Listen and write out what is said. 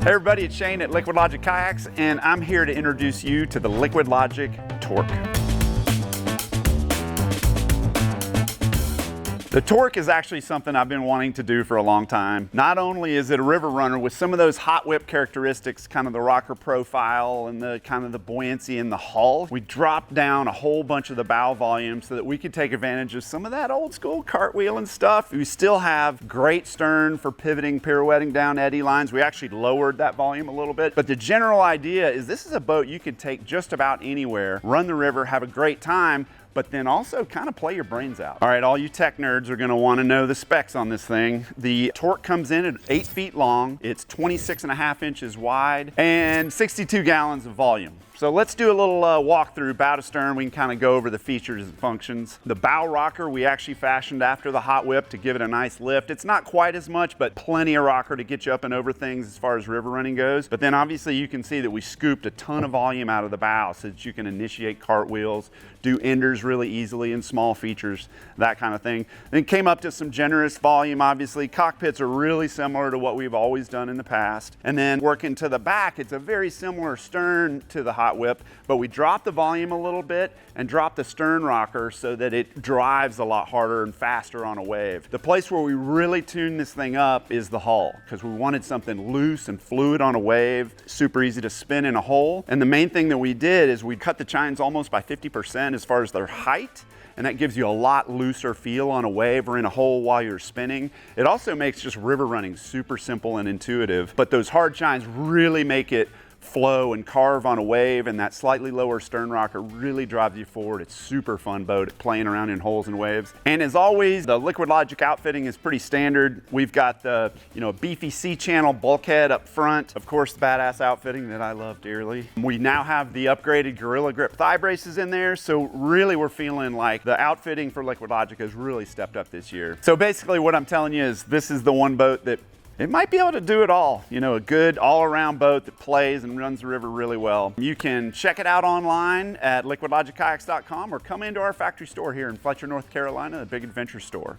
Hey everybody, it's Shane at Liquidlogic Kayaks, and I'm here to introduce you to the Liquidlogic Torque. The Torque is actually something I've been wanting to do for a long time. Not only is it a river runner with some of those hot whip characteristics, kind of the rocker profile and the kind of the buoyancy in the hull, we dropped down a whole bunch of the bow volume so that we could take advantage of some of that old school cartwheel and stuff. We still have great stern for pivoting, pirouetting down eddy lines. We actually lowered that volume a little bit, but the general idea is this is a boat you could take just about anywhere, run the river, have a great time, but then also kind of play your brains out. All right, all you tech nerds are gonna wanna know the specs on this thing. The Torque comes in at 8 feet long, it's 26.5 inches wide, and 62 gallons of volume. So let's do a little walkthrough, bow to stern. We can kind of go over the features and functions. The bow rocker we actually fashioned after the hot whip to give it a nice lift. It's not quite as much, but plenty of rocker to get you up and over things as far as river running goes. But then obviously you can see that we scooped a ton of volume out of the bow so that you can initiate cartwheels, do enders really easily and small features, that kind of thing. Then came up to some generous volume, obviously. Cockpits are really similar to what we've always done in the past. And then working to the back, it's a very similar stern to the hot whip, but we dropped the volume a little bit and dropped the stern rocker so that it drives a lot harder and faster on a wave. The place where we really tuned this thing up is the hull, because we wanted something loose and fluid on a wave, super easy to spin in a hole. And the main thing that we did is we cut the chines almost by 50% as far as their height, and that gives you a lot looser feel on a wave or in a hole while you're spinning. It also makes just river running super simple and intuitive, but those hard chines really make it flow and carve on a wave, and that slightly lower stern rocker really drives you forward. It's super fun boat playing around in holes and waves. And as always, the Liquidlogic outfitting is pretty standard. We've got the beefy C-channel bulkhead up front, of course the badass outfitting that I love dearly. We now have the upgraded Gorilla Grip thigh braces in there, so really we're feeling like the outfitting for Liquidlogic has really stepped up this year. So basically what I'm telling you is this is the one boat that it might be able to do it all. A good all-around boat that plays and runs the river really well. You can check it out online at liquidlogickayaks.com or come into our factory store here in Fletcher, North Carolina, the Big Adventure Store.